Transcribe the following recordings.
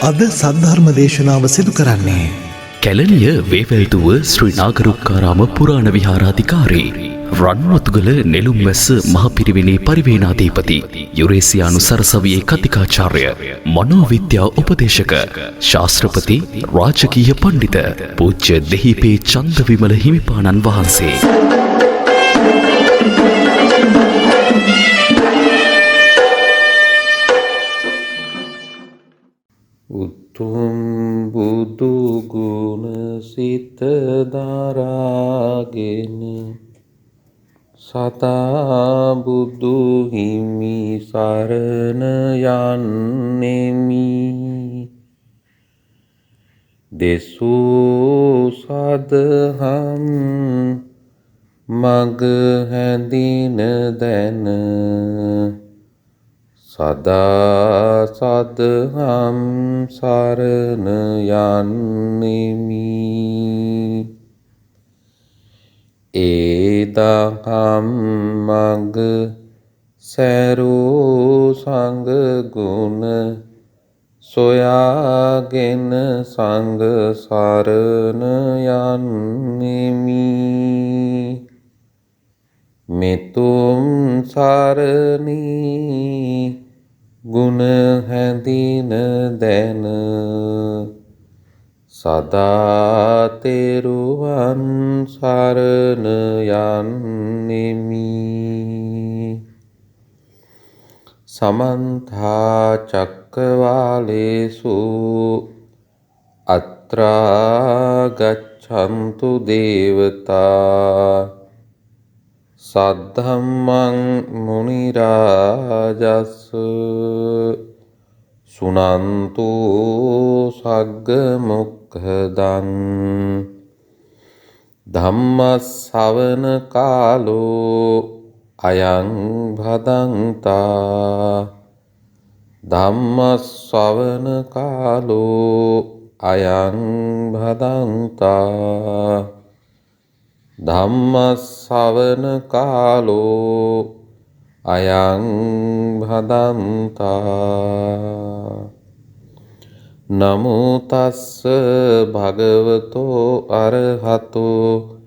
අද සද්ධර්ම දේශනාව සිදු කරන්නේ කැලණිය වේවැල්තුව ශ්‍රී නාගරුක්කාරාම පුරාණ විහාරාධිකාරී රන්වතුගල නෙළුම් වැස්ස මහපිරිවෙනේ පරිවේනාධිපති යුරේසියානු සරසවියේ කතිකාචාර්ය මනෝවිද්‍යා උපදේශක ශාස්ත්‍රපති රාජකීය පණ්ඩිත පූජ්‍ය දෙහිපේ චන්දවිමල හිමිපාණන් වහන්සේ. උතුම් බුදු ගුණ සිත දරාගෙන සතා බුදු හිමි සරණ යන්නෙමි. දෙසූ සදහම් මග හැඳින දැන සදා සදහම් සරණ යන්නෙමි. ඒ දහම් මග සැරූ සංඝ ගුණ සොයාගෙන සංඝ සරණ යන්නෙමි. මෙතුම් සරණී ගුණ හැඳින දැන සදා තෙරුවන් සරණ යන්නෙමි. සමන්තා චක්කවාලේසු අත්‍රා ගච්ඡන්තු දේවතා සද්ධම්මං මුනි රාජස් සුනන්තු සග්ග මොක්ඛදං ධම්ම ශ්‍රවණ කාලෝ අයං භදංතා ධම්ම ශ්‍රවණ කාලෝ අයං භදංතා ධම්ම ශ්‍රවණ කාලෝ අයං භදන්තා. නමෝ තස්ස භගවතෝ අරහතෝ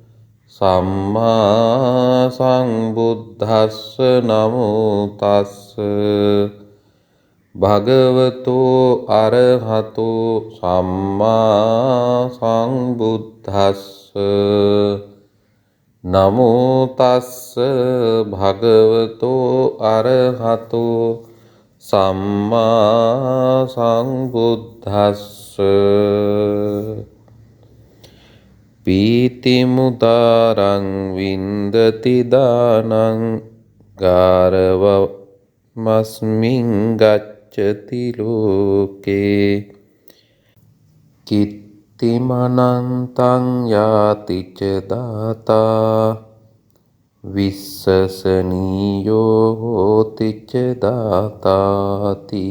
සම්මා සම්බුද්දස්ස. නමෝ තස්ස භගවතෝ අරහතෝ සම්මා සම්බුද්දස්ස. නමෝ තස්ස භගවතෝ අරහතෝ සම්මා සම්බුද්දස්ස. පීති මුදාරං වින්දති දානං ගාරව මස්මින් ගච්ඡති ලෝකේ තිමනන්තං යාතිච දාතා විස්සසනීයෝ හෝතිච දාතාති.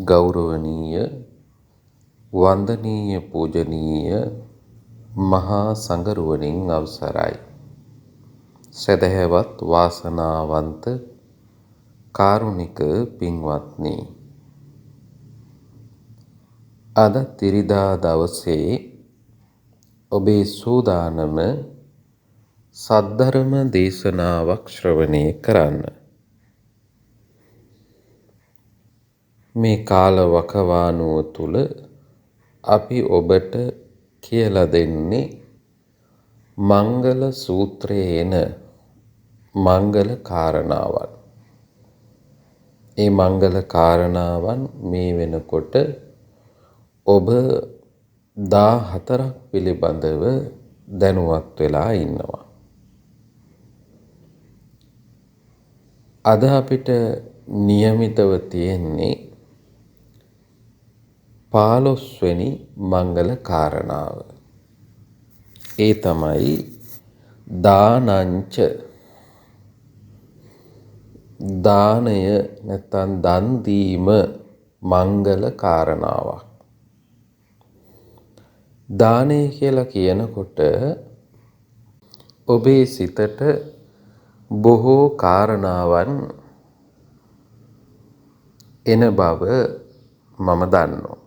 ගෞරවනීය වන්දනීය පූජනීය මහා සංඝරුවනින් අවසරයි. සදහැවත් වාසනාවන්ත කාරුණික පින්වත්නි, අද ඉරිදා දවසේ ඔබේ සූදානම සද්ධර්ම දේශනාවක් ශ්‍රවණය කරන්න. මේ කාල වකවානුව තුල අපි ඔබට කියලා දෙන්නේ මංගල සූත්‍රයේ එන මංගල කාරණාවන්. ඒ මංගල කාරණාවන් මේ වෙනකොට ඔබ 14ක් පිළිබඳව දැනුවත් වෙලා ඉන්නවා. අද අපිට નિયમિતව තියෙන්නේ 15 වෙනි මංගල කාරණාව. ඒ තමයි දානංච. දානය නැත්නම් දන් දීම මංගල කාරණාවක්. දානය කියලා කියනකොට ඔබේ සිතට බොහෝ කාරණාවන් එන බව මම දන්නවා.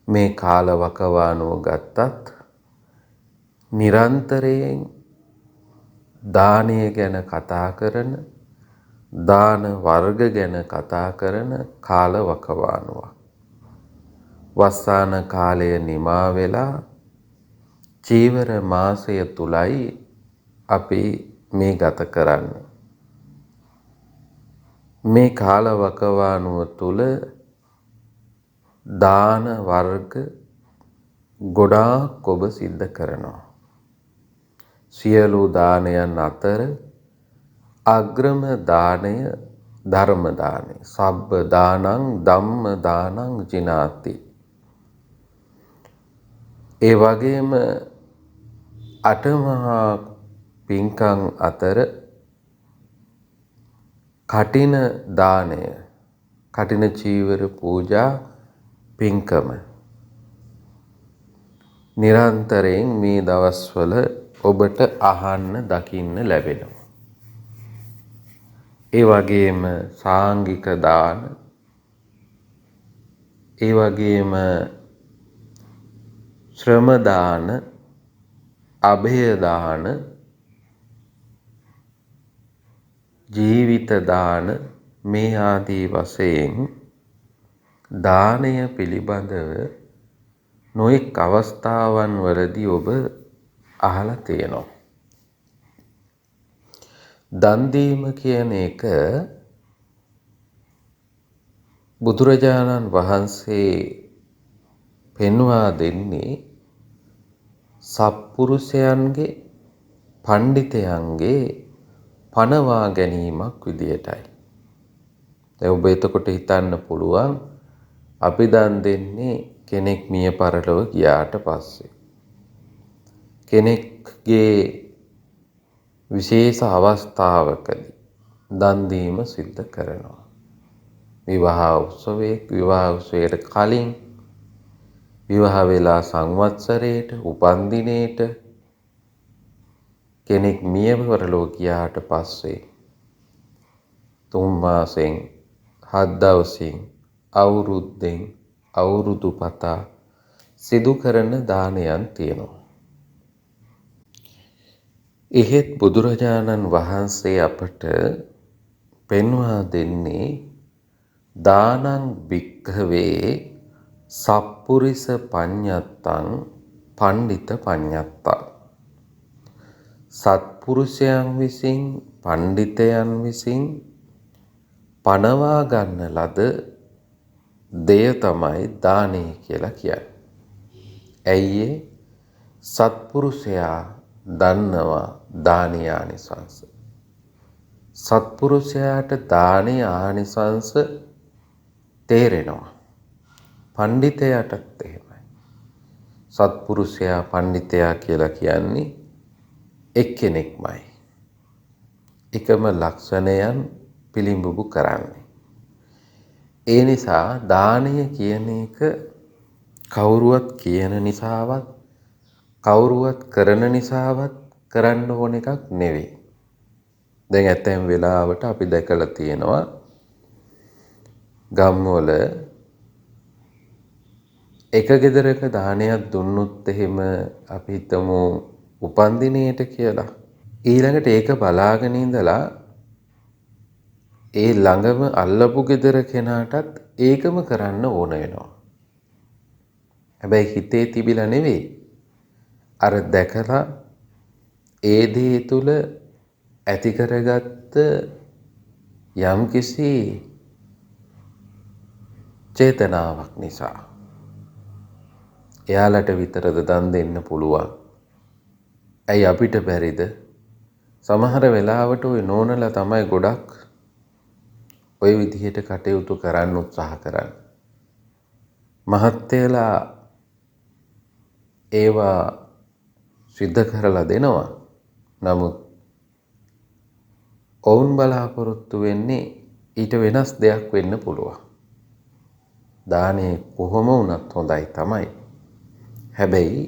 මේ කාලවකවානුව ගත්තත් නිරන්තරයෙන් දානය ගැන කතා කරන, දාන වර්ග ගැන කතා කරන කාලවකවානුවක්. වස්සාන කාලය නිමා වෙලා චීවර මාසය තුලයි අපි මේ ගත කරන්නේ. මේ කාලවකවානුව තුල දාන වර්ග ගොඩාක් ඔබ සිද්ධ කරනවා. සියලු දානයන් අතර අග්‍රම දානය ධර්ම දානය. සබ්බ දානං ධම්ම දානං ජිනාති. ඒ වගේම අටමහා පින්කම් අතර කටින දානය, කටින චීවර පූජා පින්කම නිරන්තරයෙන් මේ දවස්වල ඔබට අහන්න දකින්න ලැබෙනවා. ඒ වගේම සාංගික දාන, ඒ වගේම ශ්‍රම දාන, අභය දාන, ජීවිත දාන මේ ආදී වශයෙන් දානය පිළිබඳව නොඑක් අවස්ථාවන් වලදී ඔබ අහලා තියෙනවා. දන් දීම කියන එක බුදුරජාණන් වහන්සේ පෙන්වා දෙන්නේ සත්පුරුෂයන්ගේ, පණ්ඩිතයන්ගේ පනවා ගැනීමක් විදියටයි. දැන් ඔබ එතකොට හිතන්න පුළුවන් අපි දන් දෙන්නේ කෙනෙක් මිය පරලොව ගියාට පස්සේ. කෙනෙක්ගේ විශේෂ අවස්ථාවකදී දන් දීම සිද්ධ කරනවා. විවාහ උත්සවයට කලින්, විවාහ වෙලා සංවත්සරයට, උපන්දිනේට, කෙනෙක් මිය පරලොව ගියාට පස්සේ 3 මාසෙන්, 7 දවසින්, අවුරුද්දෙන්, අවුරුදු පතා සිදු කරන දානයන් තියෙනවා. එහෙත් බුදුරජාණන් වහන්සේ අපට පෙන්වා දෙන්නේ දානං භික්ඛවේ සප්පුරිස පඤ්ඤත්තං පණ්ඩිත පඤ්ඤත්තං. සත්පුරුෂයන් විසින්, පණ්ඩිතයන් විසින් පනවා ගන්න ලද දෙය තමයි දානය කියලා කියන්නේ. ඇයි ඒ? සත්පුරුෂයා දන්නවා දානීය ආනිසංස. සත්පුරුෂයාට දානීය ආනිසංස තේරෙනවා. පණ්ඩිතයාටත් එහෙමයි. සත්පුරුෂයා පණ්ඩිතයා කියලා කියන්නේ එක්කෙනෙක්මයි. එකම ලක්ෂණයන් පිළිඹු කරන්නේ. ඒ නිසා දානය කියන එක කවුරුවත් කියන නිසාවත්, කවුරුවත් කරන නිසාවත් කරන්න ඕන එකක් නෙවෙයි. දැන් ඇතැම් වෙලාවට අපි දැකලා තියෙනවා ගම්වල එක ගෙදරක දානයක් දුන්නොත් එහෙම අපි හිතමු උපන්දිනේට කියලා. ඊළඟට ඒක බලාගෙන ඉඳලා ඒ ළඟම අල්ලපු ගෙදර කෙනාටත් ඒකම කරන්න ඕන වෙනවා. හැබැයි හිතේ තිබිලා නෙවෙයි. අර දැකලා ඒ දේ තුල ඇති කරගත්ත යම්කිසි චේතනාවක් නිසා. එයාලට විතරද දන් දෙන්න පුළුවන්. ඇයි අපිට බැරිද? සමහර වෙලාවට ওই නෝනලා තමයි ගොඩක් ওই විදිහට කටයුතු කරන්න උත්සාහ කරන්නේ. මහත්තයලා ඒවා සිද්ධ කරලා දෙනවා. නමුත් ඔවුන් බලාපොරොත්තු වෙන්නේ ඊට වෙනස් දෙයක් වෙන්න පුළුවන්. දානේ කොහොම වුණත් හොඳයි තමයි. හැබැයි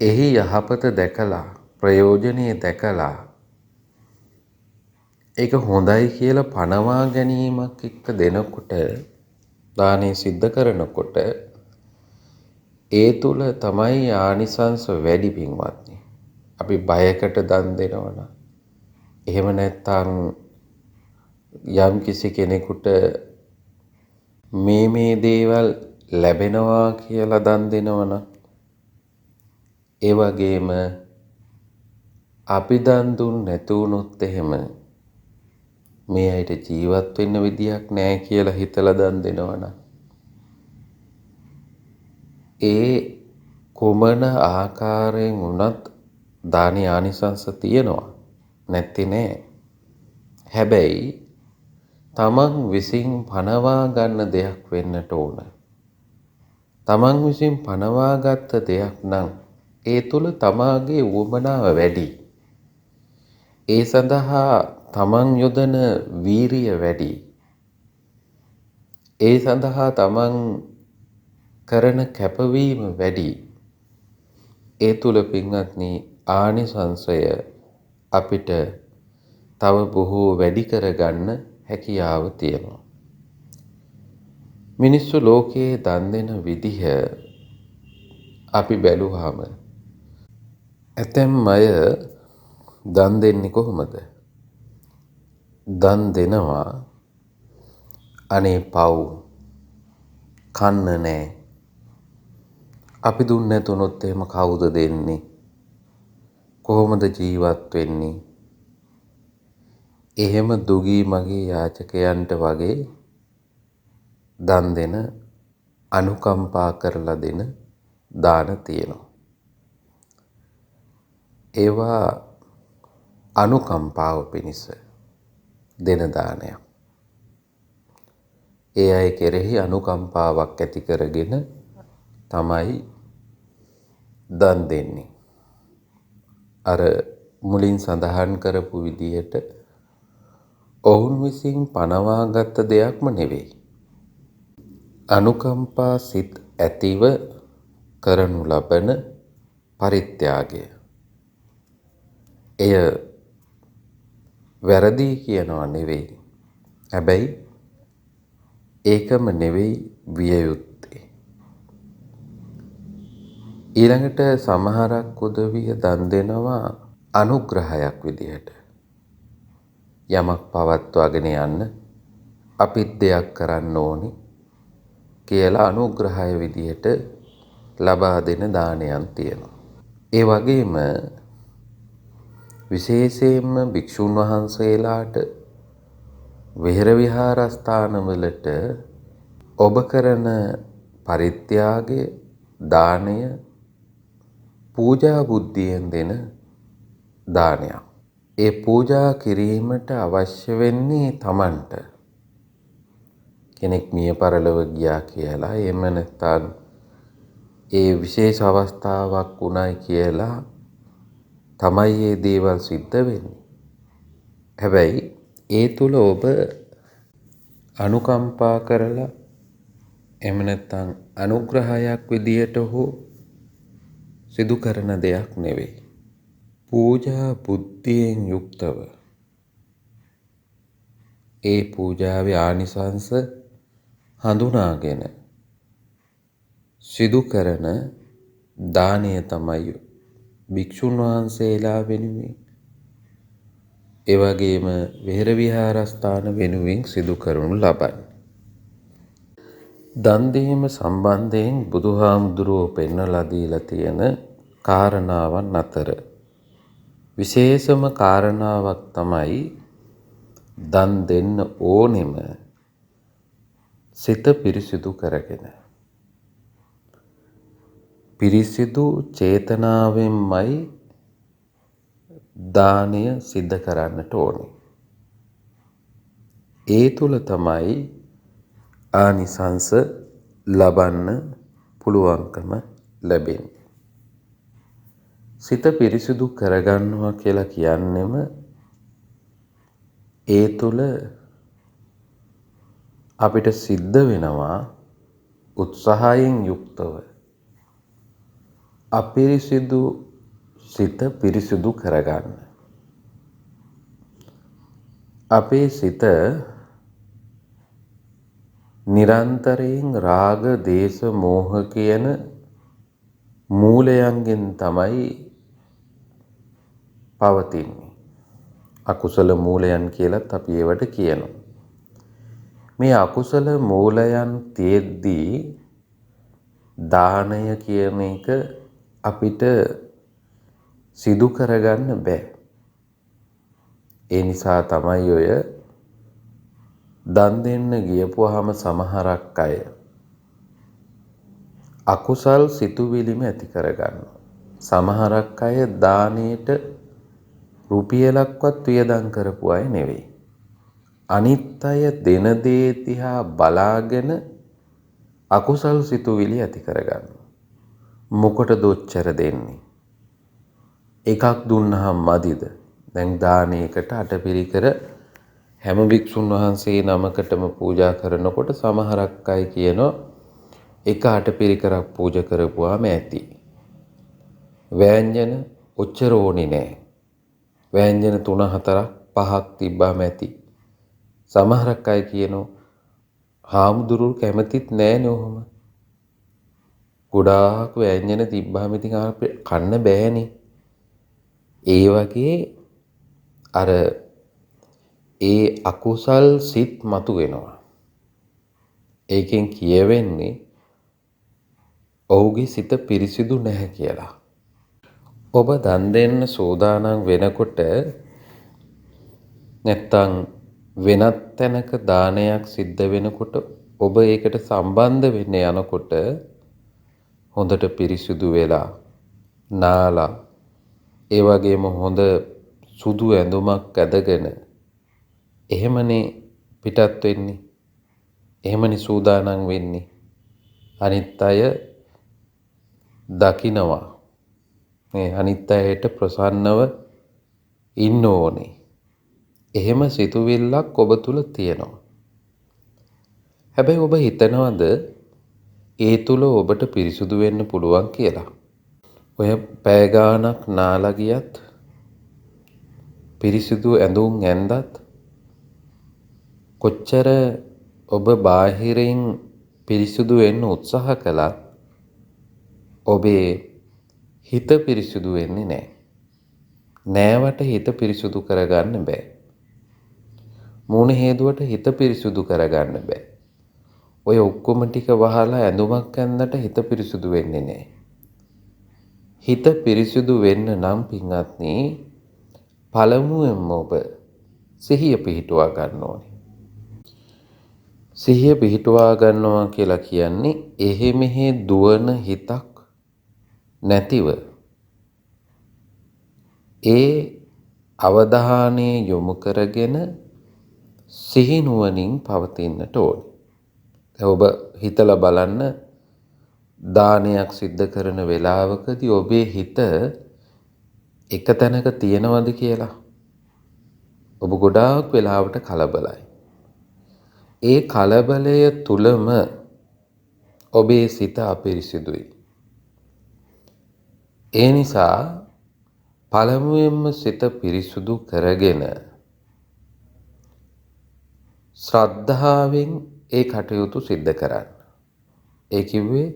එහි යහපත දැකලා, ප්‍රයෝජනීය දැකලා ඒක හොඳයි කියලා පනවා ගැනීමක් එක්ක දෙනකොට දානේ සිද්ධ කරනකොට ඒ තුල තමයි ආනිසංස වැඩි පින්වත්නි. අපි බයකට දන් දෙනවනම් එහෙම නැත්නම් යම් කිසි කෙනෙකුට මේ දේවල් ලැබෙනවා කියලා දන් දෙනවනම් ඒ වගේම අපි දන් දුන්න නැති වුණොත් එහෙම මේ අයට ජීවත් වෙන්න විදියක් නැහැ කියලා හිතලා දන් දෙනවනම් ඒ කොමන ආකාරයෙන් වුණත් දානි ආනිසංස තියෙනවා නැත්තේ නෑ. හැබැයි තමන් විසින් පනවා ගන්න දෙයක් වෙන්නට ඕන. තමන් විසින් පනවා ගත්ත දෙයක් නම් ඒ තුල තමාගේ උවමනාව වැඩි. ඒ සඳහා තමන් යොදන වීරිය වැඩි. ඒ සඳහා තමන් කරන කැපවීම වැඩි. ඒ තුල පින්වත්නි ආනිසංසය අපිට තව බොහෝ වැඩි කරගන්න හැකියාව තියෙනවා. මිනිස්සු ලෝකයේ දන් දෙන විදිහ අපි බැලුවාම ඇතැම් අය දන් දෙන්නේ කොහොමද? දන් දෙනවා අනේ පව් කන්න නෑ. අපි දුන්නේ නැතුනොත් එහෙම කවුද දෙන්නේ? කොහොමද ජීවත් වෙන්නේ? එහෙම දුගී මගේ යාචකයන්ට වගේ දන් දෙන අනුකම්පා කරලා දෙන දාන තියෙනවා. ඒවා අනුකම්පාව පිණිස දෙන දානයක්. ඒ අය කෙරෙහි අනුකම්පාවක් ඇති කරගෙන තමයි දන් දෙන්නේ. අර මුලින් සඳහන් කරපු විදිහට ඔවුන් විසින් පනවාගත්ත දෙයක්ම නෙවෙයි. අනුකම්පා සිත් ඇතිව කරනු ලබන පරිත්‍යාගය. එය වැරදි කියනවා නෙවෙයි. හැබැයි ඒකම නෙවෙයි විය යුත්තේ. ඊළඟට සමහරක් උදවිය දන් දෙනවා අනුග්‍රහයක් විදිහට. යමක් පවත්වාගෙන යන්න අපිත් දෙයක් කරන්න ඕනි කියලා අනුග්‍රහය විදිහට ලබා දෙන දානයන් තියෙනවා. ඒ වගේම විශේෂයෙන්ම භික්ෂුන් වහන්සේලාට විහෙර විහාරස්ථානවලට ඔබ කරන පරිත්‍යාගය දානය පූජා බුද්ධියෙන් දෙන දානයක්. ඒ පූජා කිරීමට අවශ්‍ය වෙන්නේ තමන්ට. කෙනෙක් මිය පරලොව ගියා කියලා එහෙම නැත්නම් ඒ විශේෂ අවස්ථාවක් වුණයි කියලා තමයි මේ දේවල් සිද්ධ වෙන්නේ. හැබැයි ඒ තුල ඔබ අනුකම්පා කරලා එහෙම නැත්නම් අනුග්‍රහයක් විදියට හෝ සිදු කරන දෙයක් නෙවෙයි. පූජා බුද්ධියෙන් යුක්තව ඒ පූජාවේ ආනිසංස හඳුනාගෙන සිදු කරන දානය තමයි භික්ෂුන් වහන්සේලා වෙනුවෙන් ඒ වගේම විහෙර විහාරස්ථාන වෙනුවෙන් සිදු කරනු ලබන්නේ. දන් දීම සම්බන්ධයෙන් බුදුහාමුදුරුවෝ පෙන්වලා දීලා තියෙන කාරණාවන් අතර විශේෂම කාරණාවක් තමයි දන් දෙන්න ඕනෙම සිත පිරිසිදු කරගෙන. පිරිසිදු චේතනාවෙන්මයි දානය සිද්ධ කරන්නට ඕනේ. ඒ තුල තමයි ආනිසංස ලබන්න පුළුවන්කම ලැබෙන්නේ. සිත පිරිසිදු කරගන්නවා කියලා කියන්නෙම ඒ තුල අපිට සිද්ධ වෙනවා උත්සාහයෙන් යුක්තව අපිරිසිදු සිත පිරිසිදු කරගන්න. අපේ සිත නිරන්තරයෙන් රාග, දේශ, මෝහ කියන මූලයන්ගෙන් තමයි පවතින්නේ. අකුසල මූලයන් කියලත් අපි ඒවට කියනවා. මේ අකුසල මූලයන් තියෙද්දී දානය කියන එක අපිට සිදු කරගන්න බෑ. ඒ නිසා තමයි ඔය දන් දෙන්න ගියපුවාම සමහරක් අය අකුසල් සිතුවිලිම ඇති කරගන්නවා. සමහරක් අය දානයට රුපියලක්වත් වියදම් කරපු අය නෙවෙයි. අනිත් අය දෙන දේ දිහා බලාගෙන අකුසල් සිතුවිලි ඇති කරගන්නවා. මොකටද ඔච්චර දෙන්නේ? එකක් දුන්නහම මදිද? දැන් දානයකට අටපිරිකර හැම භික්ෂුන් වහන්සේ නමකටම පූජා කරනකොට සමහරක් අය කියනවා එක අටපිරිකරක් පූජා කරපුවාම ඇති. වෑංජන ඔච්චර ඕනේ නෑ. වෑංජන 3-4ක් 5ක් තිබ්බාම ඇති. සමහරක් අය කියනවා හාමුදුරුවෝ කැමතිත් නෑනේ ඔහොම. ගොඩාක් වෑංජන තිබ්බාම ඉතින් කන්න බෑනේ. ඒ වගේ අර ඒ අකුසල් සිත් මතුවෙනවා. ඒකෙන් කියවෙන්නේ ඔහුගේ සිත පිරිසිදු නැහැ කියලා. ඔබ දන් දෙන්න සූදානම් වෙනකොට නැත්තම් වෙනත් තැනක දානයක් සිද්ධ වෙනකොට ඔබ ඒකට සම්බන්ධ වෙන්න යනකොට හොඳට පිරිසිදු වෙලා නාලා ඒ වගේම හොඳ සුදු ඇඳුමක් ඇඳගෙන එහෙමනේ පිටත් වෙන්නේ. එහෙමනේ සූදානම් වෙන්නේ. අනිත් අය දකිනවා. මේ අනිත් අයට ප්‍රසන්නව ඉන්න ඕනේ. එහෙම සිතුවිල්ලක් ඔබ තුල තියෙනවා. හැබැයි ඔබ හිතනවද ඒ තුල ඔබට පිරිසුදු වෙන්න පුළුවන් කියලා? ඔය පැය ගාණක් නාලා ගියත් පිරිසිදු ඇඳුම් ඇඳත් කොච්චර ඔබ බාහිරින් පිරිසිදු වෙන්න උත්සාහ කළත් ඔබේ හිත පිරිසිදු වෙන්නේ නැහැ. නෑවට හිත පිරිසිදු කරගන්න බෑ. මූණ හේදුවට හිත පිරිසිදු කරගන්න බෑ. ඔය ඔක්කොම ටික වහලා ඇඳුමක් ඇඳනට හිත පිරිසිදු වෙන්නේ නැහැ. හිත පිරිසිදු වෙන්න නම් පින්වත්නි පළමුවෙන්ම ඔබ සිහිය පිහිටුවා ගන්න ඕනේ. සිහිය පිහිටුවා ගන්නවා කියලා කියන්නේ එහෙ මෙහෙ දුවන හිතක් නැතිව ඒ අවධානය යොමු කරගෙන සිහිනුවණින් පවතින්නට ඕනේ. දැන් ඔබ හිතලා බලන්න දානයක් සිද්ධ කරන වෙලාවකදී ඔබේ හිත එක තැනක තියනවද කියලා? ඔබ ගොඩාක් වෙලාවට කලබලයි. ඒ කලබලය තුලම ඔබේ සිත අපිරිසිදුයි. ඒ නිසා පළමුවෙන්ම සිත පිරිසුදු කරගෙන ශ්‍රද්ධාවෙන් ඒ කටයුතු සිද්ධ කරන්න. ඒ කිව්වේ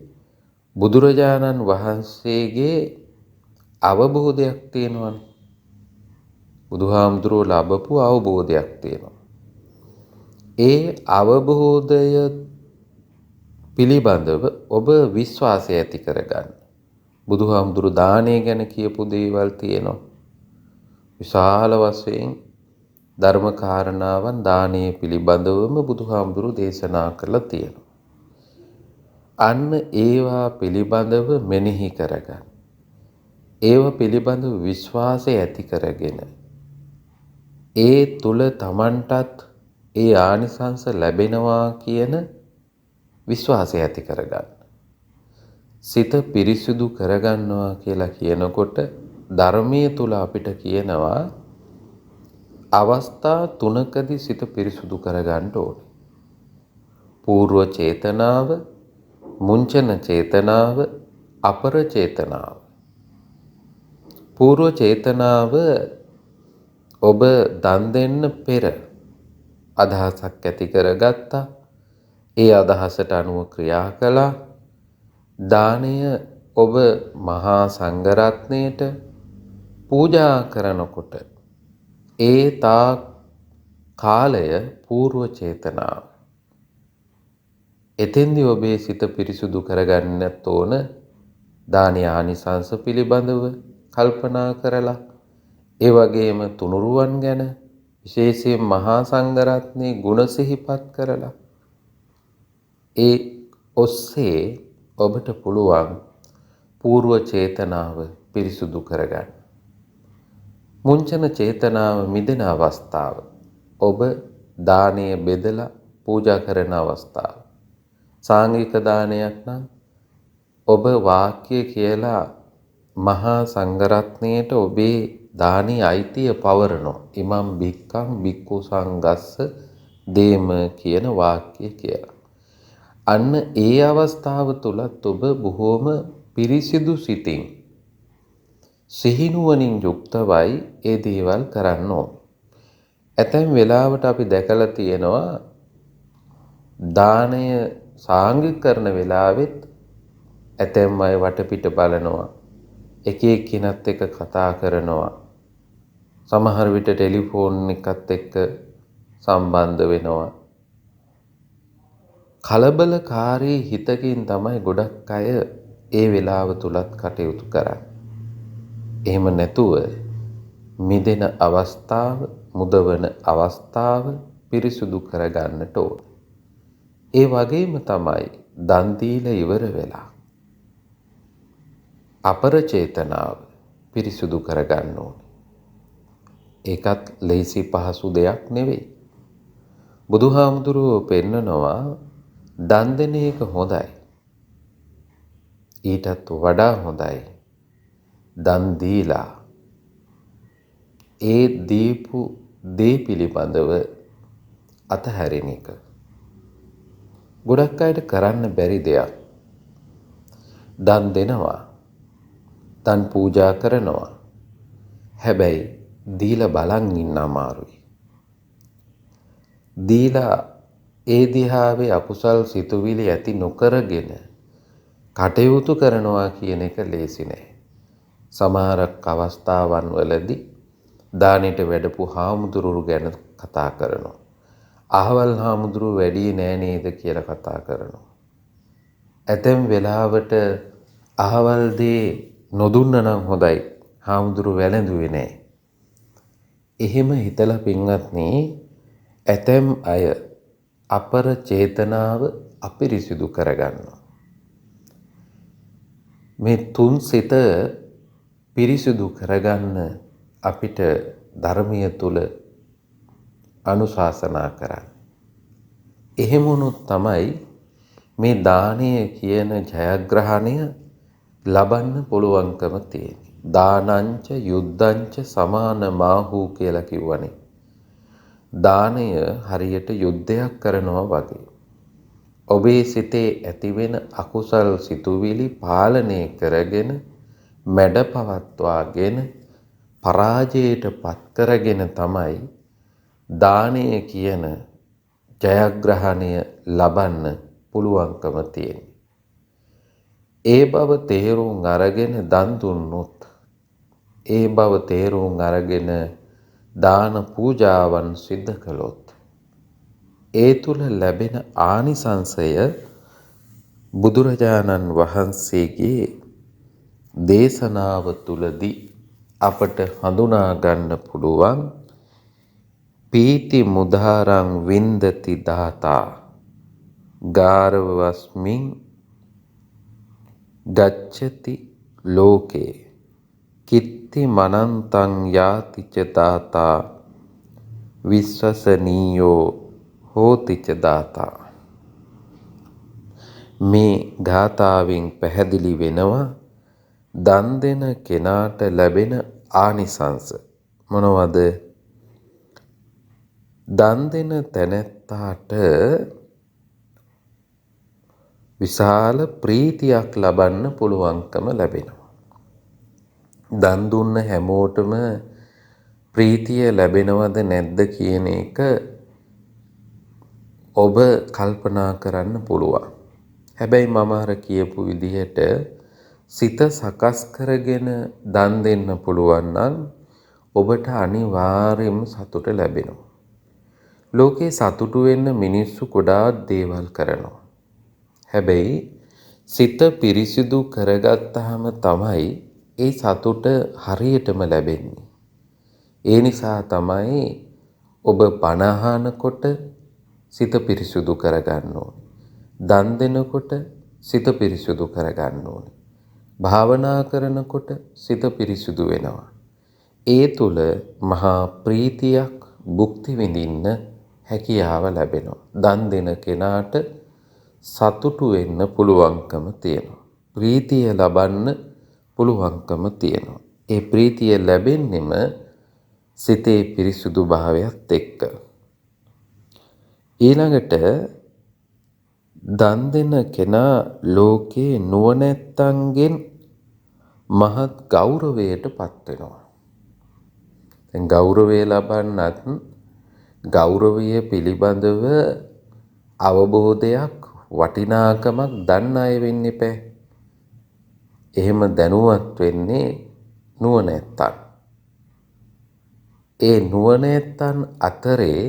බුදුරජාණන් වහන්සේගේ අවබෝධයක් තියෙනවනේ. බුදුහාමුදුරුවෝ ලැබපු අවබෝධයක් තියෙනවා. ඒ අවබෝධය පිළිබඳව ඔබ විශ්වාසය ඇති කරගන්න. බුදුහාමුදුරු දානය ගැන කියපු දේවල් තියෙනවා. විශාල වශයෙන් ධර්ම කාරණාවන් දානය පිළිබඳවම බුදුහාමුදුරු දේශනා කරලා තියෙනවා. අන්න ඒවා පිළිබඳව මෙනෙහි කරගන්න. ඒවා පිළිබඳව විශ්වාසය ඇති කරගෙන ඒ තුල Tamanටත් ඒ ආනිසංස ලැබෙනවා කියන විශ්වාසය ඇති කරගන්න. සිත පිරිසිදු කරගන්නවා කියලා කියනකොට ධර්මයේ තුල අපිට කියනවා අවස්ථා 3කදී සිත පිරිසිදු කරගන්න ඕනේ. పూర్ව චේතනාව, මුංචන චේතනාව, අපර චේතනාව. పూర్ව චේතනාව ඔබ දන් දෙන්න පෙර අදහසක් ඇති කරගත්තා. ඒ අදහසට අනුව ක්‍රියා කළා. දානය ඔබ මහා සංඝරත්නයට පූජා කරනකොට ඒ තා කාලය పూర్ව චේතනාව. එතෙන්දී ඔබේ සිත පිරිසුදු කරගන්නත් ඕන. දානීය ආනිසංස පිළිබඳව කල්පනා කරලා, ඒ වගේම තුනුරුවන් ගැන විශේෂයෙන් මහා සංඝරත්නයේ ගුණ සිහිපත් කරලා, ඒ ඔස්සේ ඔබට පුළුවන් పూర్ව චේතනාව පිරිසුදු කරගන්න. මුංචන චේතනාව මිදෙන අවස්ථාව, ඔබ දානය බෙදලා පූජා කරන අවස්ථාව. සාංඝික දානයක් නම් ඔබ වාක්‍ය කියලා මහා සංඝරත්නයට ඔබේ දානීය අයිතිය පවරනවා. ඉමම් භික්ඛං භික්ඛු සංඝස්ස දේම කියන වාක්‍ය කියලා. අන්න ඒ අවස්ථාව තුලත් ඔබ බොහෝම පිරිසිදු සිතින් සිහිනුවණින් යුක්තවයි ඒ දේවල් කරන්න ඕන. ඇතැම් වෙලාවට අපි දැකලා තියෙනවා දානය සාංඝික කරන වෙලාවෙත් ඇතැම් අය වටපිට බලනවා, එක එක්කිනත් එක්ක කතා කරනවා, සමහර විට ටෙලිෆෝන් එකත් එක්ක සම්බන්ධ වෙනවා. කලබලකාරී හිතකින් තමයි ගොඩක් අය ඒ වෙලාව තුලත් කටයුතු කරන්නේ. එහෙම නැතුව මිදෙන අවස්ථාව, මුදවන අවස්ථාව පිරිසුදු කරගන්නට ඕන. ඒ වගේම තමයි දන් දීලා ඉවර වෙලා අපර චේතනාව පිරිසුදු කරගන්න ඕනේ. ඒකත් ලේසි පහසු දෙයක් නෙවෙයි. බුදුහාමුදුරුවෝ පෙන්නනවා දන් දෙන එක හොඳයි. ඊටත් වඩා හොඳයි දන් දීලා ඒ දීපු දේ පිළිබඳව අතහැරෙන එක. ගොඩක් අයට කරන්න බැරි දෙයක්. දන් දෙනවා, දන් පූජා කරනවා. හැබැයි දීලා බලන් ඉන්න අමාරුයි. දීලා ඒ දිහාවේ අකුසල් සිතුවිලි ඇති නොකරගෙන කටයුතු කරනවා කියන එක ලේසි නෑ. සමහරක් අවස්ථාවන් වලදී දානෙට වැඩපු හාමුදුරුවෝ ගැන කතා කරනවා. අහවල් හාමුදුරුවෝ වැඩි නෑ නේද කියලා කතා කරනවා. ඇතැම් වෙලාවට අහවල් දේ නොදුන්න නම් හොඳයි, හාමුදුරුවෝ වැළඳුවේ නෑ. එහෙම හිතලා පින්වත්නි, ඇතැම් අය අපර චේතනාව අපිරිසිදු කරගන්නවා. මේ තුන් සිත පිරිසිදු කරගන්න අපිට ධර්මීය තුල අනුශාසනා කරන්නේ. එහෙම වුණොත් තමයි මේ දානය කියන ජයග්‍රහණය ලබන්න පුළුවන්කම තියෙන්නේ. දානංච යුද්ධංච සමාන මාහූ කියලා කිව්වනේ. දානය හරියට යුද්ධයක් කරනවා වගේ. ඔබේ සිතේ ඇතිවෙන අකුසල් සිතුවිලි පාලනය කරගෙන, මැඩ පවත්වාගෙන, පරාජයට පත් කරගෙන තමයි දානය කියන ජයග්‍රහණය ලබන්න පුළුවන්කම තියෙන්නේ. ඒ බව තේරුම් අරගෙන දන් දුන්නොත්, ඒ බව තේරුම් අරගෙන දාන පූජාවන් සිද්ධ කළොත්, ඒ තුල ලැබෙන ආනිසංසය බුදුරජාණන් වහන්සේගේ දේශනාව තුලදී අපට හඳුනා ගන්න පුළුවන්. පීති මුදාරං වින්දති දාතා ගාරවස්මින් ගච්ඡති ලෝකේ කිත්ති මනන්තං යාතිච දාතා විශ්වසනීයෝ හෝතිච දාතා. මේ ගාථාවෙන් පැහැදිලි වෙනවා දන් දෙන කෙනාට ලැබෙන ආනිසංස මොනවද? දන් දෙන තැනැත්තාට විශාල ප්‍රීතියක් ලබන්න පුළුවන්කම ලැබෙනවා. දන් දුන්න හැමෝටම ප්‍රීතිය ලැබෙනවද නැද්ද කියන එක ඔබ කල්පනා කරන්න පුළුවන්. හැබැයි මම අර කියපු විදිහට සිත සකස් කරගෙන දන් දෙන්න පුළුවන් නම් ඔබට අනිවාර්යයෙන්ම සතුට ලැබෙනවා. ලෝකේ සතුටු වෙන්න මිනිස්සු ගොඩාක් දේවල් කරනවා. හැබැයි සිත පිරිසිදු කරගත්තාම තමයි ඒ සතුට හරියටම ලැබෙන්නේ. ඒ නිසා තමයි ඔබ බණ අහනකොට සිත පිරිසිදු කරගන්න ඕනේ. දන් දෙනකොට සිත පිරිසිදු කරගන්න ඕනේ. භාවනා කරනකොට සිත පිරිසිදු වෙනවා. ඒ තුල මහා ප්‍රීතියක් භුක්ති විඳින්න හැකියාව ලැබෙනවා. දන් දෙන කෙනාට සතුටු වෙන්න පුළුවන්කම තියෙනවා. ප්‍රීතිය ලබන්න පුළුවන්කම තියෙනවා. ඒ ප්‍රීතිය ලැබෙන්නෙම සිතේ පිරිසුදු භාවයත් එක්ක. ඊළඟට දන් දෙන කෙනා ලෝකේ නුවණැත්තන්ගෙන් මහත් ගෞරවයට පත් වෙනවා. දැන් ගෞරවය ලබන්නත් ගෞරවය පිළිබඳව අවබෝධයක් වටිනාකමක් දන්න අය වෙන්න එපා. එහෙම දැනුවත් වෙන්නේ නුවණැත්තන්. ඒ නුවණැත්තන් අතරේ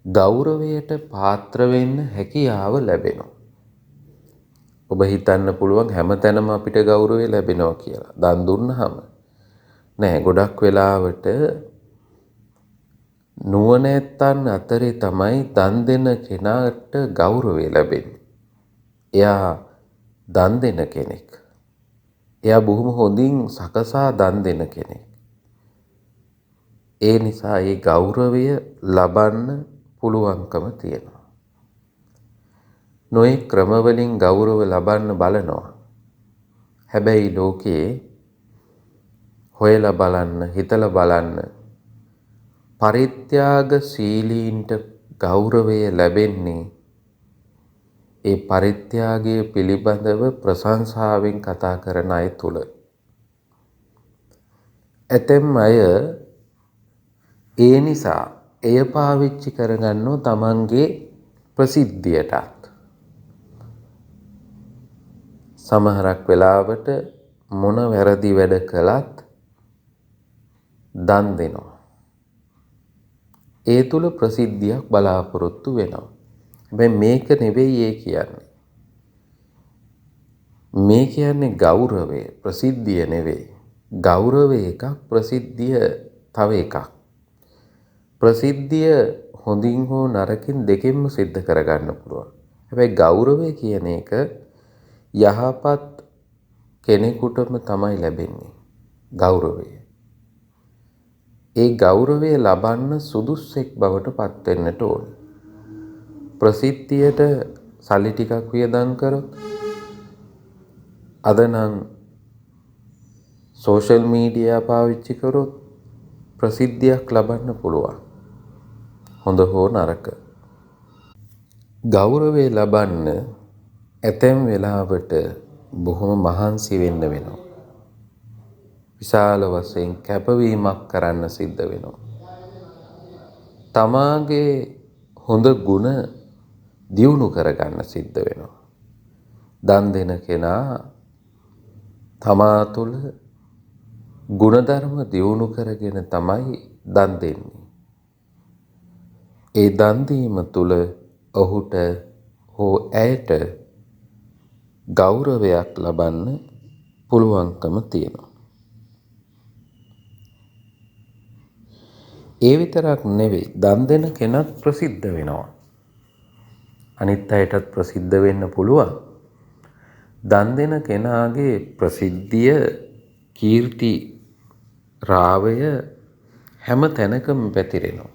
ගෞරවයට පාත්‍ර වෙන්න හැකියාව ලැබෙනවා. ඔබ හිතන්න පුළුවන් හැමතැනම අපිට ගෞරවය ලැබෙනවා කියලා. දන් දුන්නාම නෑ, ගොඩක් වෙලාවට නුවණැත්තන් අතරේ තමයි දන් දෙන කෙනාට ගෞරවය ලැබෙන්නේ. එයා දන් දෙන කෙනෙක්. එයා බොහොම හොඳින් සකසා දන් දෙන කෙනෙක්. ඒ නිසා ඒ ගෞරවය ලබන්න පුළුවන්කම තියෙනවා. නොයෙක් ක්‍රමවලින් ගෞරව ලබන්න බලනවා. හැබැයි ලෝකේ හොයලා බලන්න, හිතලා බලන්න පරිත්‍යාගශීලීන්ට ගෞරවය ලැබෙන්නේ ඒ පරිත්‍යාගය පිළිබඳව ප්‍රශංසාවෙන් කතා කරන අය තුල. ඇතැම් අය ඒ නිසා එය පාවිච්චි කරගන්නෝ තමන්ගේ ප්‍රසිද්ධියටත්. සමහරක් වෙලාවට මොන වැරදි වැඩ කළත් දන් දෙනවා. ඒ තුල ප්‍රසිද්ධියක් බලාපොරොත්තු වෙනවා. හැබැයි මේක නෙවෙයි ඒ කියන්නේ. මේ කියන්නේ ගෞරවය, ප්‍රසිද්ධිය නෙවෙයි. ගෞරවය එකක්, ප්‍රසිද්ධිය තව එකක්. ප්‍රසිද්ධිය හොඳින් හෝ නරකින් දෙකෙන්ම සිද්ධ කරගන්න පුළුවන්. හැබැයි ගෞරවය කියන එක යහපත් කෙනෙකුටම තමයි ලැබෙන්නේ. ගෞරවය. ඒ ගෞරවය ලබන්න සුදුස්සෙක් බවට පත් වෙන්නට ඕනේ. ප්‍රසිද්ධියට සල්ලි ටිකක් වියදම් කරොත්, අද නම් සෝෂල් මීඩියා පාවිච්චි කරොත් ප්‍රසිද්ධියක් ලබන්න පුළුවන්. හොඳ හෝ නරක. ගෞරවය ලබන්න ඇතැම් වෙලාවට බොහොම මහන්සි වෙන්න වෙනවා. විශාල වශයෙන් කැපවීමක් කරන්න සිද්ධ වෙනවා. තමාගේ හොඳ ගුණ දියුණු කරගන්න සිද්ධ වෙනවා. දන් දෙන කෙනා තමා තුළ ගුණධර්ම දියුණු කරගෙන තමයි දන් දෙන්නේ. ඒ දන් දීම තුළ ඔහුට හෝ ඇයට ගෞරවයක් ලබන්න පුළුවන්කම තියෙනවා. ඒ විතරක් නෙවෙයි, දන් දෙන කෙනත් ප්‍රසිද්ධ වෙනවා. අනිත් අයටත් ප්‍රසිද්ධ වෙන්න පුළුවන්. දන් දෙන කෙනාගේ ප්‍රසිද්ධිය, කීර්ති රාවය හැම තැනකම පැතිරෙනවා.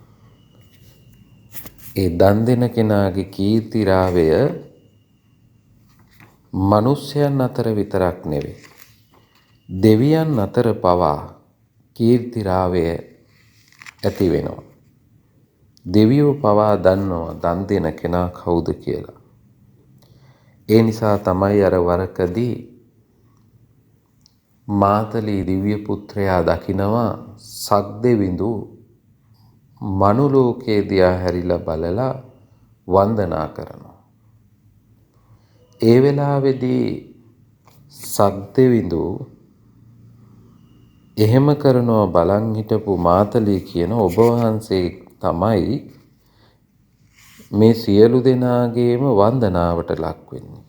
ඒ දන් දෙන කෙනාගේ කීර්ති රාවය මිනිස්යන් අතර විතරක් නෙවෙයි, දෙවියන් අතර පවා කීර්ති රාවය ඇති වෙනවා. දෙවියෝ පවා දන්නවා දන් දෙන කෙනා කවුද කියලා. ඒ නිසා තමයි අර වරකදී මාතලී දිව්‍ය පුත්‍රයා දකිනවා සක්දෙවිඳු මනුලෝකයේ දිහා හැරිලා බලලා වන්දනා කරනවා. ඒ වෙලාවේදී සක්දෙවිඳු එහෙම කරනවා බලන් හිටපු මාතලේ කියන ඔබ වහන්සේ තමයි මේ සියලු දෙනාගේම වන්දනාවට ලක් වෙන්නේ.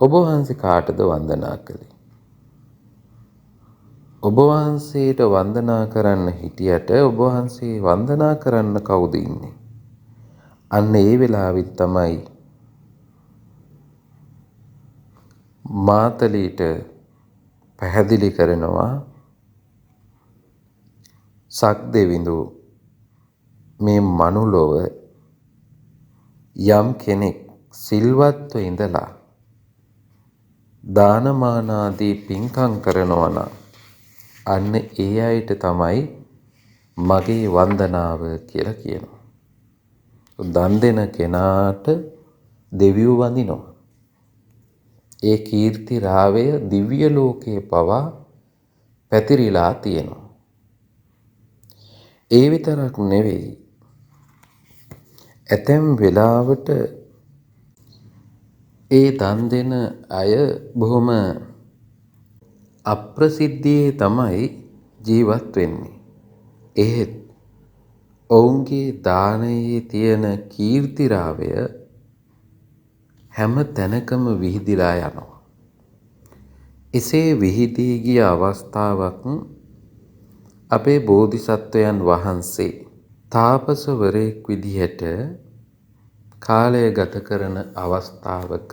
ඔබ වහන්සේ කාටද වන්දනා කළේ? ඔබ වහන්සේට වන්දනා කරන්න හිටියට ඔබ වහන්සේ වන්දනා කරන්න කවුද ඉන්නේ? අන්න ඒ වෙලාවෙත් තමයි මාතලීට පැහැදිලි කරනවා සක්දෙවිඳු මේ මනුලොව යම් කෙනෙක් සිල්වත්ව ඉඳලා දානමාන ආදී පින්කම් කරනවා නම් අන්න ඒ අයට තමයි මගේ වන්දනාව කියලා කියනවා. දන් දෙන කෙනාට දෙවියෝ වඳිනවා. ඒ කීර්ති රාවය දිව්‍ය ලෝකයේ පවා පැතිරිලා තියෙනවා. ඒ විතරක් නෙවෙයි, ඇතැම් වෙලාවට ඒ දන් දෙන අය බොහොම අප්‍රසිද්ධියේ තමයි ජීවත් වෙන්නේ. එහෙත් ඔවුන්ගේ දානයේ තියෙන කීර්තිරාවය හැම තැනකම විහිදිලා යනවා. එසේ විහිදී ගිය අවස්ථාවක් අපේ බෝධිසත්වයන් වහන්සේ තාපසවරයෙක් විදිහට කාලය ගත කරන අවස්ථාවක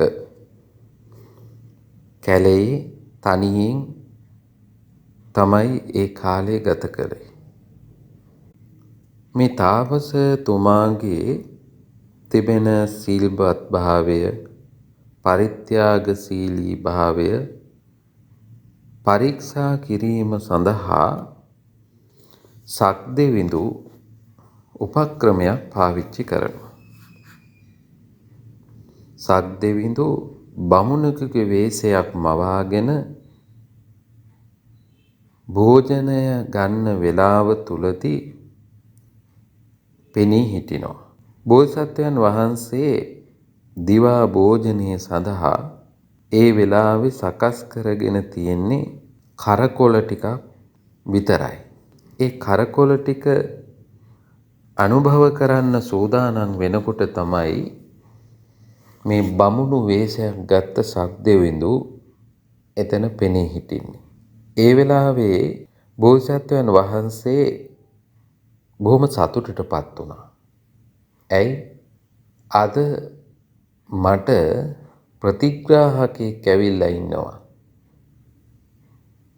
කැලේ තනියෙන් තමයි ඒ කාලය ගත කළේ. මේ තාපසතුමාගේ තිබෙන සීල්බත් භාවය, පරිත්‍යාගශීලී භාවය පරීක්ෂා කිරීම සඳහා සක්දෙවිඳු උපක්‍රමයක් පාවිච්චි කරනවා. සක්දෙවිඳු බමුණෙකුගේ වෙස්යක් මවාගෙන භෝජනය ගන්න වෙලාව තුලදී පෙනී හිටිනවා. බෝසත්වයන් වහන්සේ දිවා භෝජනය සඳහා ඒ වෙලාවේ සකස් කරගෙන තියෙන්නේ කරකොල ටිකක් විතරයි. ඒ කරකොල ටික අනුභව කරන්න සූදානම් වෙනකොට තමයි මේ බමුණු වෙස්යක් ගත්ත සක්දෙවිඳු එතන පෙනී හිටින්නේ. ඒ වෙලාවේ බෝසත්වයන් වහන්සේ බොහොම සතුටටපත් වුණා. ඇයි? අද මට ප්‍රතිග්‍රාහකෙක් ඇවිල්ලා ඉන්නවා.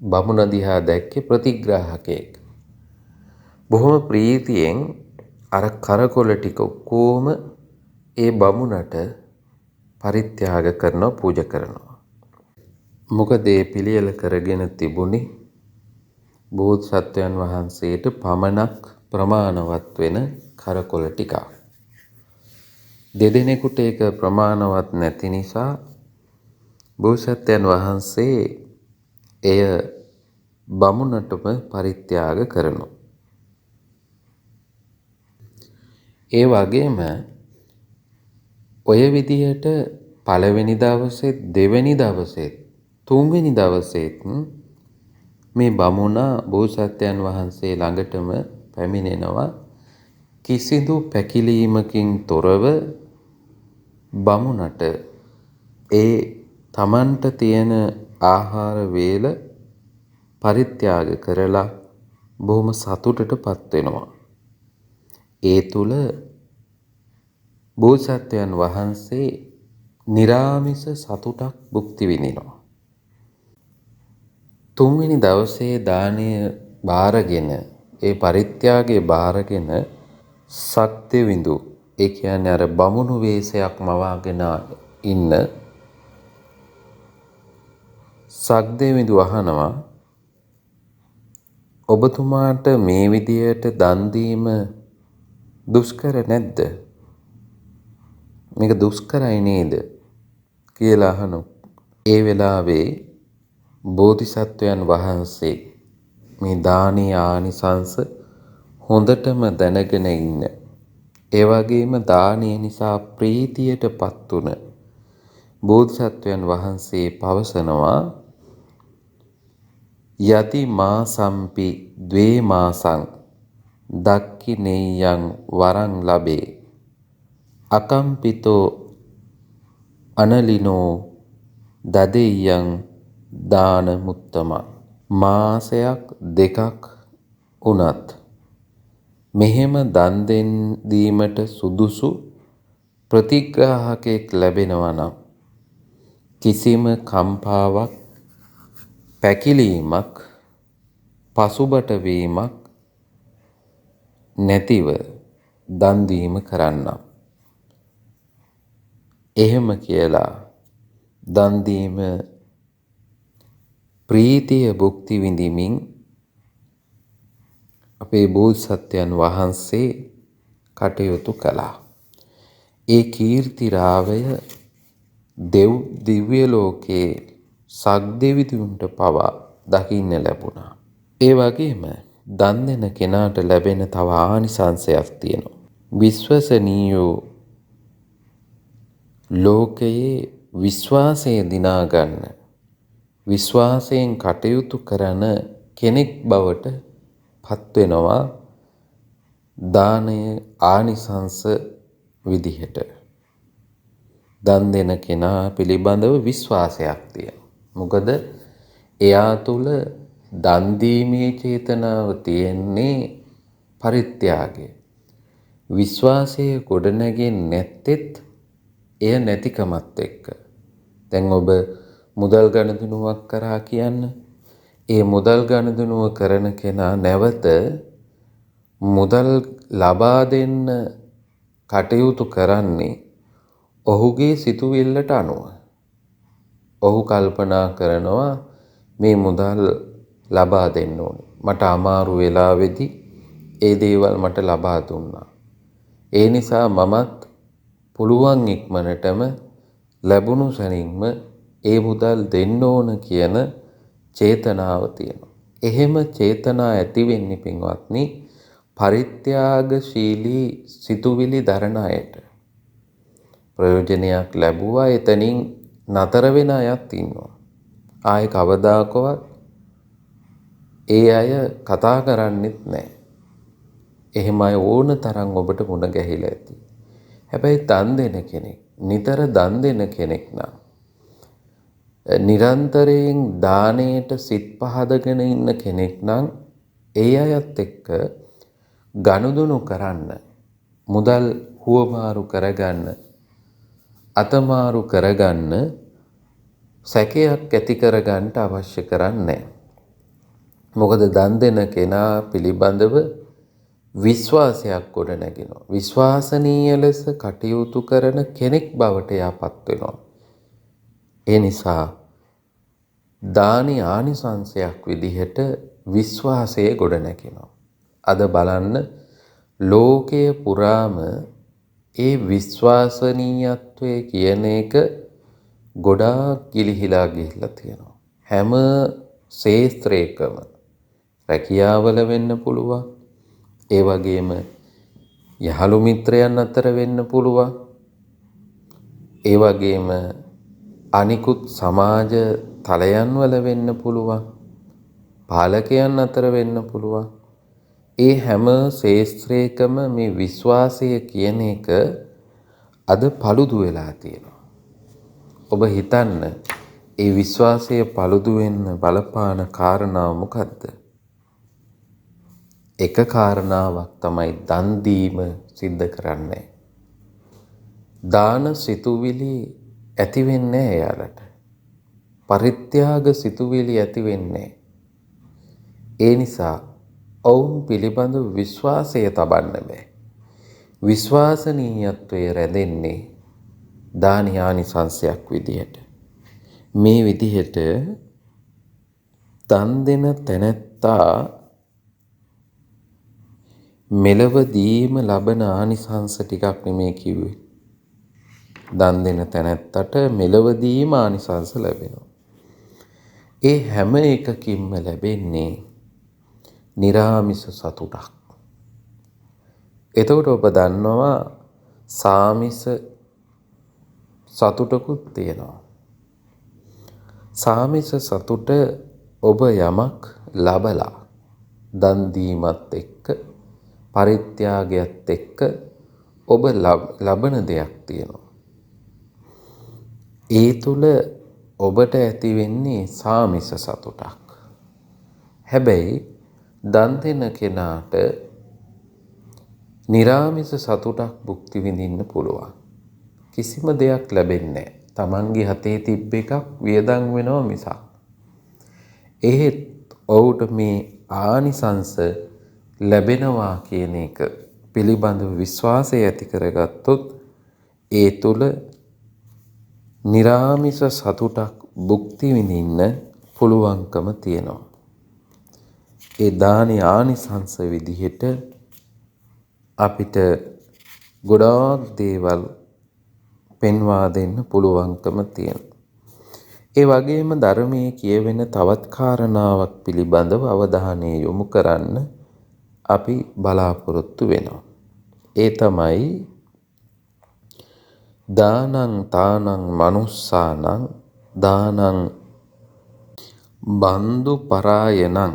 බමුණ දිහා දැක්කේ ප්‍රතිග්‍රාහකෙක්. බොහොම ප්‍රීතියෙන් අර කරකොල ටික කොහොම ඒ බමුණට පරිත්‍යාග කරනවා, පූජා කරනවා. මොකද ඒ පිළියෙල කරගෙන තිබුණේ බෝධිසත්වයන් වහන්සේට පමණක් ප්‍රමාණවත් වෙන කරකොල ටිකක්. දෙදෙනෙකුට ඒක ප්‍රමාණවත් නැති නිසා බෝසත්වයන් වහන්සේ එය බමුණටම පරිත්‍යාග කරනවා. ඒ වගේම ඔය විදිහට පළවෙනි දවසෙත්, දෙවෙනි දවසෙත්, තුන්වෙනි දවසෙත් මේ බමුණා බෝසත්වයන් වහන්සේ ළඟටම පැමිණෙනවා. කිසිදු පැකිලීමකින් තොරව බමුණට ඒ තමන්ට තියෙන ආහාර වේල පරිත්‍යාග කරලා බොහොම සතුටටපත් වෙනවා. ඒ තුල බෝසත්වයන් වහන්සේ නිරාමිස සතුටක් භුක්ති විඳිනවා. තුන්වෙනි දවසේ දානය බාරගෙන, ඒ පරිත්‍යාගය බාරගෙන සක්දෙවිඳු, ඒ කියන්නේ අර බමුණු වෙස්යක් මවාගෙන ඉන්න සක්දෙවිඳු අහනවා, ඔබතුමාට මේ විදියට දන් දීම දුෂ්කර නැද්ද? මේක දුෂ්කරයි නේද කියලා අහනවා. ඒ වෙලාවේ බෝධිසත්වයන් වහන්සේ මේ දානීය ආනිසංස හොඳටම දැනගෙන ඉන්න ඒ වගේම දානය නිසා ප්‍රීතියට පත් වුණ බෝධිසත්වයන් වහන්සේ පවසනවා යති මාසම්පි ද්වේ මාසං දක්ඛිනේයං වරං ලබේ අකම්පිතෝ අනලිනෝ දදෙය්‍යං දාන මුත්තම. මාසයක් දෙකක් වුණත් මෙහෙම දන් දීමට සුදුසු ප්‍රතිග්‍රාහකයෙක් ලැබෙනවා නම් කිසිම කම්පාවක් පැකිලීමක් පසුබට වීමක් නැතිව දන් දීම කරන්නම්. එහෙම කියලා දන් දීම ප්‍රීතිය භුක්ති විඳිමින් අපේ බෝධිසත්වයන් වහන්සේ කටයුතු කළා. ඒ කීර්තිරාවය දිව්‍ය ලෝකයේ සක්දෙවිඳුන්ට පවා දකින්න ලැබුණා. ඒ වගේම දන් දෙන කෙනාට ලැබෙන තව ආනිසංසයක් තියෙනවා. විශ්වසනීයෝ ලෝකයේ විශ්වාසය දිනා ගන්න විශ්වාසයෙන් කටයුතු කරන කෙනෙක් බවට පත් වෙනවා දානය ආනිසංස විදිහට. දන් දෙන කෙනා පිළිබඳව විශ්වාසයක් තියෙනවා. මොකද එයා තුල දන් දීමේ චේතනාව තියෙන්නේ පරිත්‍යාගය. විශ්වාසය ගොඩනැගෙන්නේ නැත්තේත් එය නැතිකමත් එක්ක. දැන් ඔබ මුදල් ගනුදෙනුවක් කරා කියන්න. ඒ මුදල් ගනුදෙනුව කරන කෙනා නැවත මුදල් ලබා දෙන්න කටයුතු කරන්නේ ඔහුගේ සිතුවිල්ලට අනුව. ඔහු කල්පනා කරනවා මේ මුදල් ලබා දෙන්න ඕනේ. මට අමාරු වෙලාවේදී ඒ දේවල් මට ලබා දුන්නා. ඒ නිසා මමත් පුළුවන් ඉක්මනටම ලැබුණු සැනින්ම ඒ මුදල් දෙන්න ඕන කියන චේතනාව තියෙනවා. එහෙම චේතනා ඇති වෙන්නේ පින්වත්නි පරිත්‍යාගශීලී සිතුවිලි දරන අයට. ප්‍රයෝජනයක් ලැබුවා එතනින් නතර වෙන අයත් ඉන්නවා. ආයේ කවදාකවත් ඒ අය කතා කරන්නෙත් නැහැ. එහෙම අය ඕන තරම් ඔබට මුණ ගැහිලා ඇති. හැබැයි දන් දෙන කෙනෙක්, නිතර දන් දෙන කෙනෙක් නම් නිරන්තරයෙන් දාණයට සිත් පහදගෙන ඉන්න කෙනෙක් නම් ඒ අයත් එක්ක ගනුදෙනු කරන්න, මුදල් හුවමාරු කරගන්න, අතමාරු කරගන්න සැකයක් ඇති කරගන්න අවශ්‍ය කරන්නේ. මොකද දන් දෙන කෙනා පිළිබඳව විශ්වාසයක් ගොඩ නැගෙනවා. විශ්වාසනීය ලෙස කටයුතු කරන කෙනෙක් බවට යාපත් වෙනවා. ඒ නිසා දානි ආනිසංසයක් විදිහට විශ්වාසය ගොඩ නැගෙනවා. අද බලන්න ලෝකයේ පුරාම ඒ විශ්වාසනීයත්වය කියන එක ගොඩාක් ගිලිහිලා ගිහිල්ලා තියෙනවා. හැම ශේත්‍රයකම රැකියාවල වෙන්න පුළුවන්. ඒ වගේම යහළු මිත්‍රයන් අතර වෙන්න පුළුවන්. ඒ වගේම අනිකුත් සමාජ තලයන් වල වෙන්න පුළුවන්. පාලකයන් අතර වෙන්න පුළුවන්. ඒ හැම ශේත්‍රයකම මේ විශ්වාසය කියන එක අද paludu වෙලා තියෙනවා. ඔබ හිතන්න ඒ විශ්වාසය paludu වෙන්න බලපාන කාරණාව මොකද්ද? එක කාරණාවක් තමයි දන් දීම සිද්ධ කරන්නේ. දාන සිතුවිලි ඇති වෙන්නේ එයාලට. පරිත්‍යාග සිතුවිලි ඇති වෙන්නේ. ඒ නිසා ඔවුන් පිළිබඳ විශ්වාසය තබන්න බෑ. විශ්වාසනීයත්වය රැඳෙන්නේ දානියානිසංසයක් විදිහට. මේ විදිහට දන් දෙන තැනැත්තා මෙලව දීම ලබන ආනිසංස ටිකක් නෙමේ කිව්වේ. දන් දෙන තැනැත්තට මෙලව දීම ආනිසංස ලැබෙනවා. ඒ හැම එකකින්ම ලැබෙන්නේ නිරාමිස සතුටක්. එතකොට ඔබ දන්නවා සාමිස සතුටකුත් තියෙනවා. සාමිස සතුට ඔබ යමක් ලබලා දන් දීමත් එක්ක පරිත්‍යාගයත් එක්ක ඔබ ලබන දෙයක් තියෙනවා. ඒ තුල ඔබට ඇති වෙන්නේ සාමිස සතුටක්. හැබැයි දන් දෙන කෙනාට නිරාමිස සතුටක් භුක්ති විඳින්න පුළුවන්. කිසිම දෙයක් ලැබෙන්නේ නැහැ. Tamange හතේ තිබ්බ එකක් වියදම් වෙනවා මිසක්. එහෙත් ඔහුට මේ ආනිසංස ලැබෙනවා කියන එක පිළිබඳව විශ්වාසය ඇති කරගත්තොත් ඒ තුල නිරාමිස සතුටක් භුක්ති විඳින්න පුළුවන්කම තියෙනවා. ඒ දානි ආනිසංස විදිහට අපිට ගොඩාක් දේවල් පෙන්වා දෙන්න පුළුවන්කම තියෙනවා. ඒ වගේම ධර්මයේ කියවෙන තවත් කාරණාවක් පිළිබඳව අවධානය යොමු කරන්න අපි බලාපොරොත්තු වෙනවා. ඒ තමයි දානං තානං මනුස්සානං දානං බන්දු පරායනං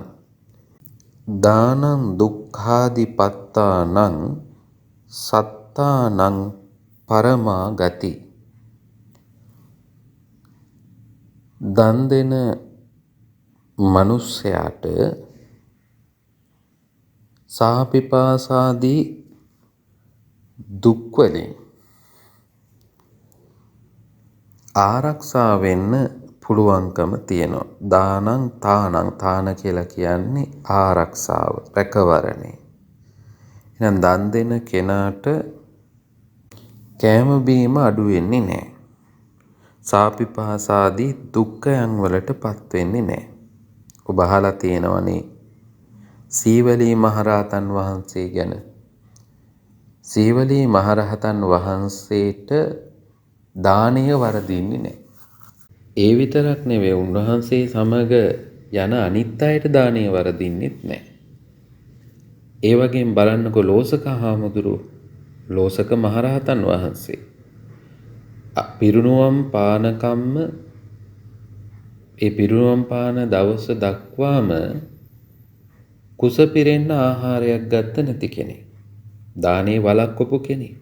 දානං දුක්ඛාදිපත්තානං සත්තානං පරමා ගති. දන් දෙන මනුස්සයාට සාපිපාසාදී දුක් වලින් ආරක්ෂා වෙන්න පුළුවන්කම තියෙනවා. දානං තානං තාන කියලා කියන්නේ ආරක්ෂාව, රැකවරණය. එහෙනම් දන් දෙන කෙනාට කෑම බීම අඩු වෙන්නේ නැහැ. සාපිපාසාදී දුක්ඛයන් වලටපත් වෙන්නේ නැහැ. ඔබ අහලා තියෙනවනේ සීවලී මහරහතන් වහන්සේ ගැන. සීවලී මහරහතන් වහන්සේට දානය වරදින්නේ නැහැ. ඒ විතරක් නෙවෙයි උන්වහන්සේ සමග යන අනිත් අයට දානය වරදින්නෙත් නැහැ. ඒ වගේම බලන්නකො ලෝසක හාමුදුරුවෝ, ලෝසක මහරහතන් වහන්සේ පිරිනුවම් පානකම්ම ඒ පිරිනුවම් පාන දවස දක්වාම කුස පිරෙන්න ආහාරයක් ගත්ත නැති කෙනෙක්. දානේ වළක්වපු කෙනෙක්.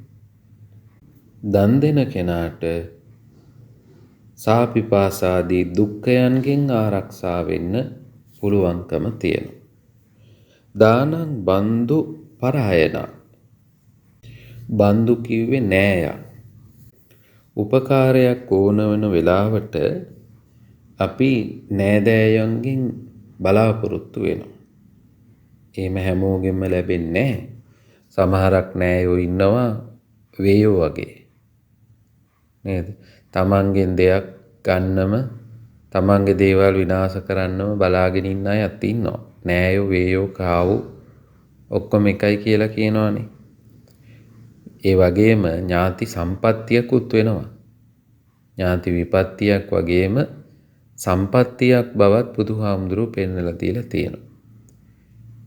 දන් දෙන කෙනාට සාපිපාසාදී දුක්ඛයන්ගෙන් ආරක්ෂා වෙන්න පුළුවන්කම තියෙනවා. දානං බන්දු පරායන. බන්දු කිව්වේ නෑයා. උපකාරයක් ඕන වෙන වෙලාවට අපි නෑදෑයන්ගෙන් බලාපොරොත්තු වෙනවා. එහෙම හැමෝගෙම ලැබෙන්නේ නැහැ. සමහරක් නෑයෝ ඉන්නවා වේයෝ වගේ. නේද? තමන්ගෙන් දෙයක් ගන්නම තමන්ගේ දේවල් විනාශ කරන්නම බලාගෙන ඉන්න අයත් ඉන්නවා. නෑයෝ වේයෝ කාවු ඔක්කොම එකයි කියලා කියනවනේ. ඒ වගේම ඥාති සම්පත්තියකුත් වෙනවා. ඥාති විපත්තියක් වගේම සම්පත්තියක් බවත් බුදුහාමුදුරුවෝ පෙන්වලා දීලා තියෙනවා.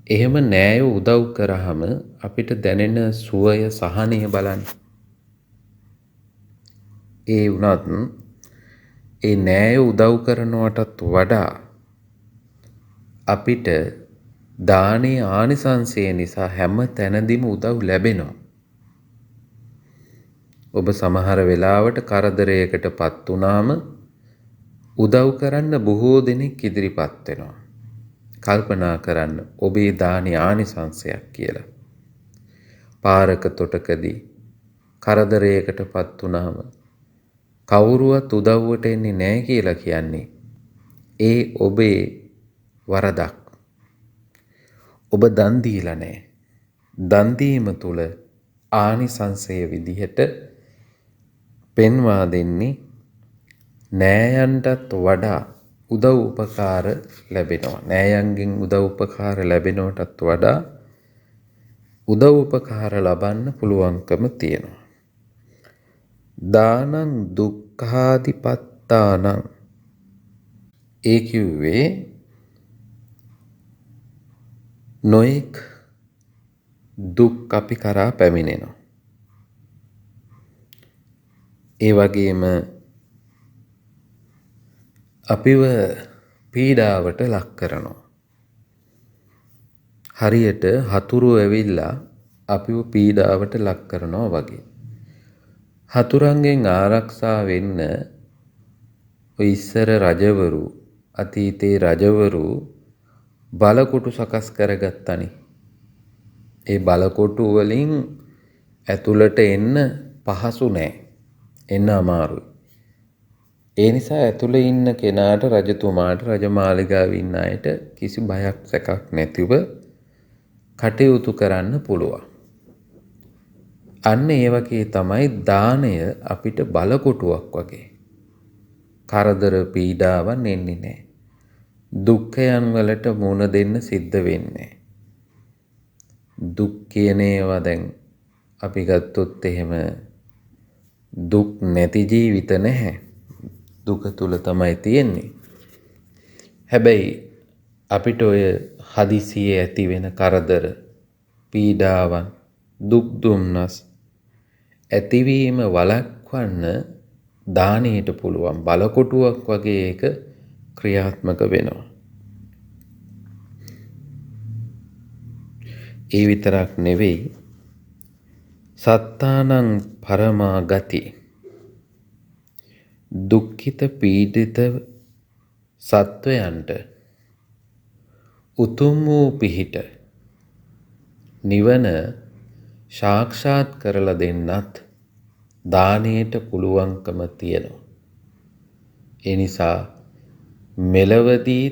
එහෙම නෑයෝ උදව් කරාම අපිට දැනෙන සුවය සහනය බලන්න. ඒ වුණත් ඒ නෑයෝ උදව් කරනවටත් වඩා අපිට දානයේ ආනිසංසය නිසා හැම තැනදීම උදව් ලැබෙනවා. ඔබ සමහර වෙලාවට කරදරයකටපත් වුණාම උදව් කරන්න බොහෝ දෙනෙක් ඉදිරිපත් වෙනවා. කල්පනා කරන්න ඔබේ දානයේ ආනිසංසයක් කියලා. පාරක තොටකදී කරදරයකටපත් වුණාම කවුරුවත් උදව්වට එන්නේ නැහැ කියලා කියන්නේ ඒ ඔබේ වරදක්. ඔබ දන් දීලා නැහැ. දන් දීම තුල ආනිසංසය විදිහට පෙන්වා දෙන්නේ නෑයන්ටත් වඩා උදව් උපකාර ලැබෙනවා. නෑයන්ගෙන් උදව් උපකාර ලැබෙනවටත් වඩා උදව් උපකාර ලබන්න පුළුවන්කම තියෙනවා. දානං දුක්ඛාදිපත්තානං ඒ කිව්වේ නොඑක් දුක් අපි කරා පැමිණෙනවා. ඒ වගේම අපිව පීඩාවට ලක් කරනවා. හරියට හතුරු ඇවිල්ලා අපිව පීඩාවට ලක් කරනවා වගේ. හතුරන්ගෙන් ආරක්ෂා වෙන්න ඔය ඉස්සර රජවරු අතීතේ රජවරු බලකොටු සකස් කරගත්තනේ. ඒ බලකොටු වලින් ඇතුළට එන්න පහසු නෑ. එන්න අමාරුයි. ඒ නිසා ඇතුළේ ඉන්න කෙනාට රජතුමාට රජමාලිගාවේ ඉන්න අයට කිසි බයක් සැකක් නැතිව කටයුතු කරන්න පුළුවන්. අන්න ඒ වගේ තමයි දානය අපිට බලකොටුවක් වගේ. කරදර පීඩාවන් එන්නේ නැහැ. දුක්ඛයන් වලට මුහුණ දෙන්න සිද්ධ වෙන්නේ. දුක් කියන ඒවා දැන් අපි ගත්තොත් එහෙම දුක් නැති ජීවිත නැහැ. දුක තුල තමයි තියෙන්නේ. හැබැයි අපිට ඔය හදිසියේ ඇති වෙන කරදර, පීඩාවන්, දුක් දුම්නස් ඇතිවීම වළක්වන්න දානයට පුළුවන්. බලකොටුවක් වගේ ඒක ක්‍රියාත්මක වෙනවා. ඒ විතරක් නෙවෙයි, සත්තානං පරමා ගති, දුක්ඛිත පීඩිත සත්වයන්ට උතුම් වූ පිහිට නිවන සාක්ෂාත් කරලා දෙන්නත් දානයට පුළුවන්කම තියෙනවා. ඒ නිසා මෙලවදී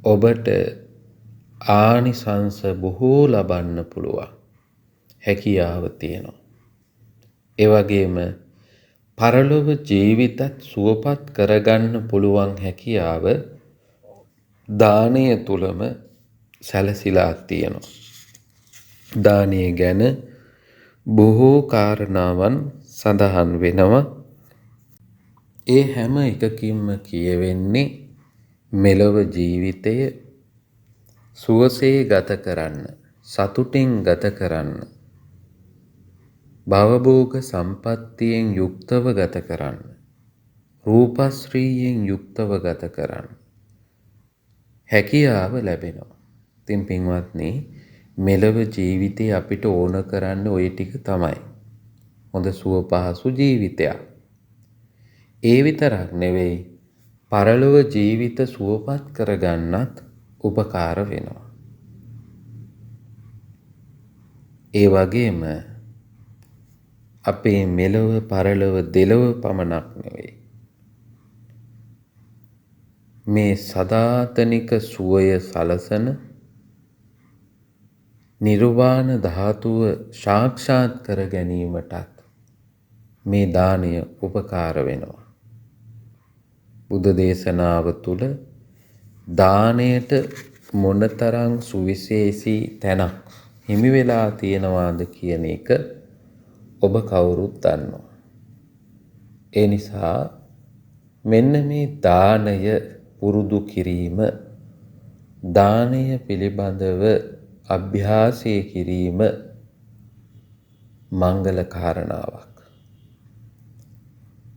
ඔබට ආනිසංස බොහෝ ලබන්න පුළුවන් හැකියාව තියෙනවා. ඒ වගේම පරලොව ජීවිතත් සුවපත් කරගන්න පුළුවන් හැකියාව දානය තුලම සැලසිලා තියෙනවා. දානය ගැන බොහෝ කාරණාවන් සඳහන් වෙනවා. ඒ හැම එකකින්ම කියවෙන්නේ මෙලොව ජීවිතය සුවසේ ගත කරන්න, සතුටින් ගත කරන්න, භවභෝග සම්පත්තියෙන් යුක්තව ගත කරන්න, රූපශ්‍රීයෙන් යුක්තව ගත කරන්න හැකියාව ලැබෙනවා. ඉතින් පින්වත්නි, මෙලොව ජීවිතේ අපිට ඕන කරන්න ওই ටික තමයි. හොඳ සුව පහසු ජීවිතයක්. ඒ විතරක් නෙවෙයි, පරලොව ජීවිත සුවපත් කරගන්නත් උපකාර වෙනවා. ඒ වගේම අපේ මෙලොව පරලොව දෙලොව පමණක් නෙවෙයි, මේ සදාතනික සුවය සලසන නිර්වාණ ධාතුව සාක්ෂාත් කර ගැනීමටත් මේ දානය උපකාර වෙනවා. බුද්ධ දේශනාව තුළ දානයට මොනතරම් සුවිශේෂී තැනක් හිමි වෙලා තියෙනවාද කියන එක ඔබ කවුරුත් දන්නවා. ඒ නිසා මෙන්න මේ දානය පුරුදු කිරීම, දානය පිළිබඳව අභ්‍යාසය කිරීම මංගල කාරණාවක්.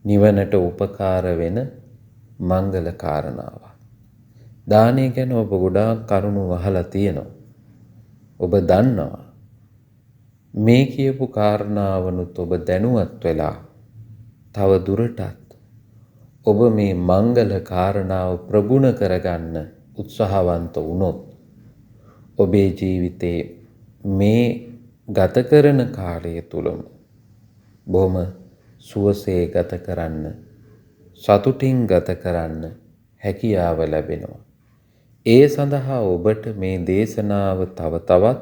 නිවනට උපකාර වෙන මංගල කාරණාවක්. දානය ගැන ඔබ ගොඩාක් කරුණු අහලා තියෙනවා. ඔබ දන්නවා. මේ කියපු කාරණාවනුත් ඔබ දැනුවත් වෙලා තව දුරටත් ඔබ මේ මංගල කාරණාව ප්‍රගුණ කරගන්න උත්සාහවන්ත වුණොත් ඔබේ ජීවිතේ මේ ගත කරන කාලය තුලම බොහොම සුවසේ ගත කරන්න, සතුටින් ගත කරන්න හැකියාව ලැබෙනවා. ඒ සඳහා ඔබට මේ දේශනාව තව තවත්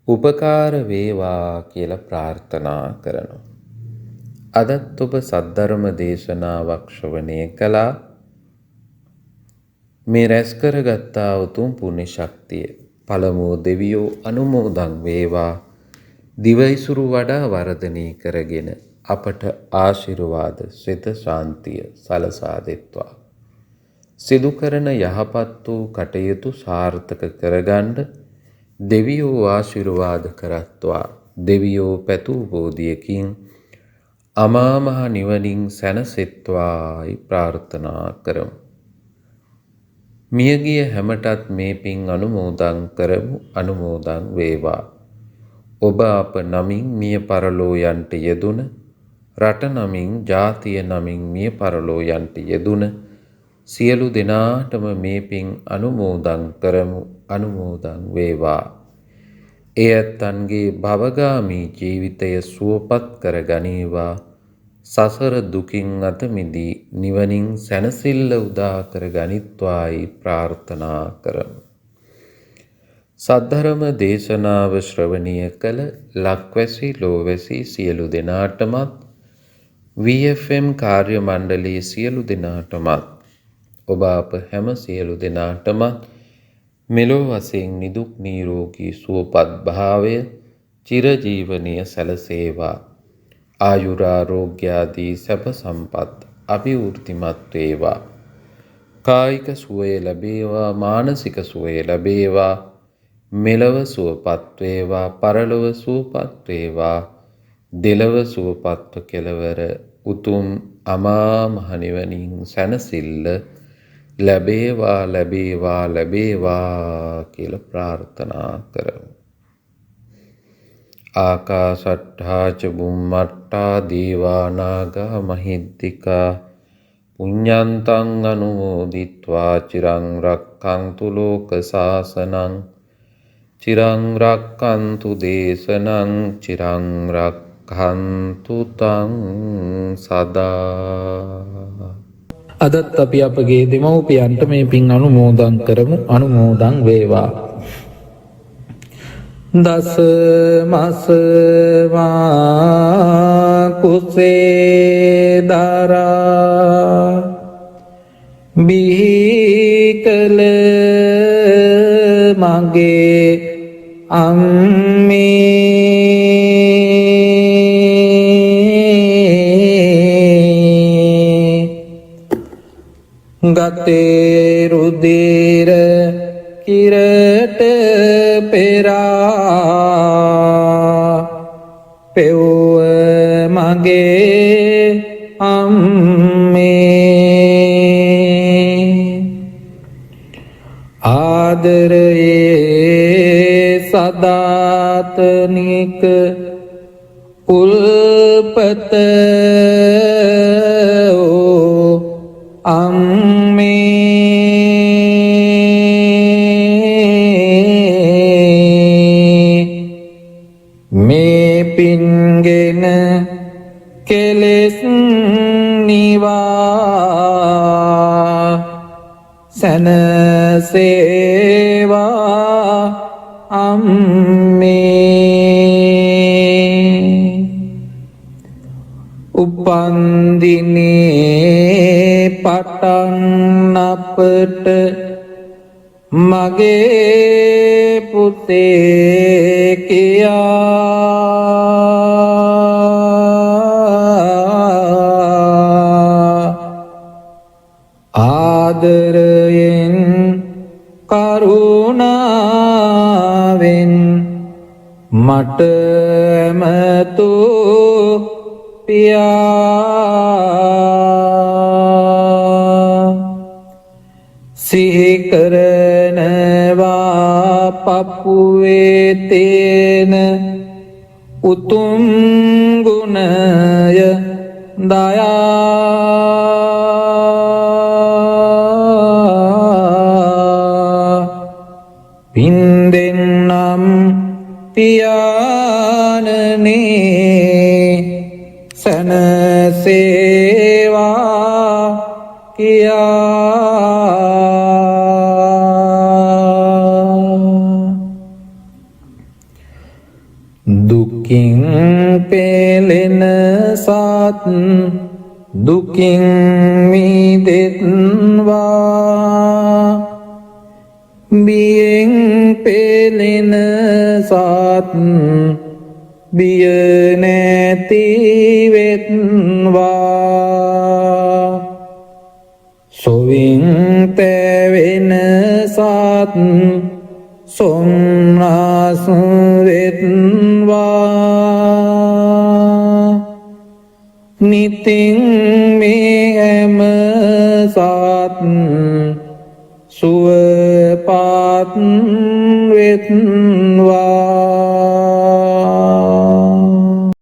උපකාර වේවා කියලා ප්‍රාර්ථනා කරනවා. අදත් ඔබ සද්ධර්ම දේශනාවක් ශ්‍රවණය කළා. මේ රැස් කරගත්තා උතුම් පුණ්‍ය ශක්තිය පළමුව දෙවියෝ අනුමෝදන් වේවා. දිවයිසුරු වඩා වර්ධනය කරගෙන අපට ආශිර්වාද සිත ශාන්තිය සලසා දෙත්වා. සිදු කරන යහපත් වූ කටයුතු සාර්ථක කරගන්න දෙවියෝ ආශිර්වාද කරත්වා දෙවියෝ පැතූ බෝධියකින් අමා මහ නිවනින් සැනසෙත්වායි ප්‍රාර්ථනා කරමු. මියගිය හැමටත් මේ පින් අනුමෝදන් කරමු. අනුමෝදන් වේවා. ඔබ අප නමින් මිය පරලෝ යන්ට යෙදුන, රට නමින් ජාතිය නමින් මිය පරලෝ යන්ට යෙදුන සියලු දෙනාටම මේ පින් අනුමෝදන් කරමු. අනුමෝදන් වේවා. ඒ ඇත්තන්ගේ භවගාමී ජීවිතය සුවපත් කර ගනීවා. සසර දුකින් අත මිදී නිවනින් සැනසෙල්ල උදා කර ගනිත්වායි ප්‍රාර්ථනා කරමු. සද්ධර්ම දේශනාව ශ්‍රවණය කළ ලක්වැසි ලෝවැසි සියලු දෙනාටමත් VFM කාර්ය මණ්ඩලයේ සියලු දෙනාටමත් ඔබ අප හැම සියලු දෙනාටමත් මෙලෝ වශයෙන් නිදුක් නිරෝගී සුවපත් භාවය චිරජීවනීය සැලසේවා. ආයුරාරෝග්‍යාදී සැප සම්පත් අභිවෘද්ධිමත් වේවා. කායික සුවය ලැබේවා. මානසික සුවය ලැබේවා. මෙලව සුවපත් වේවා. පරලොව සුවපත් වේවා. දෙලව සුවපත්ව කෙලවර උතුම් අමා මහ නිවනින් සැනසෙල්ල ලැබේවා ලැබේවා ලැබේවා කියලා ප්‍රාර්ථනා කරමු. ආකාශට්ඨා ච බුම්මට්ඨා දේවා නාග මහිද්దికා පුඤ්ඤන්තං අනුමෝදිත්වා චිරං රක්ඛන්තු ලෝක සාසනං චිරං රක්ඛන්තු දේශනං චිරං රක්ඛන්තු තං සදා. අදත් අපි අපගේ දෙමව්පියන්ට මේ පින් අනුමෝදන් කරමු. අනුමෝදන් වේවා. දස මස මා කුසේ දරා බිහිකල මගේ අම්මේ ගතේ රුධිර කිරට පෙරා පෙව්ව මගේ අම්මේ ආදරයේ සදාතනික උල්පත මේ පින්ගෙන කෙලෙස් නිවා සැනසේවා අම්මේ. උපන්දිනේ පටන් අපට මගේ පුතේ කියා ආදරයෙන් කරුණාවෙන් මට මතු පියා සිහි කරනවා පපුවේ තේන උතුම් ගුණය දයා පින්දෙන්නම් පියාණනේ සැනසේවා කියා දුකින් පෙළෙන සත් දුකින් මිදෙත්වා බියෙන් පෙළෙන සත් බිය නැති වෙත්වා සොවින් තැවෙන සත් සොම්නා සකස් වෙත්වා නිතින් මේ හැම සත් සුවපත් වෙත්වා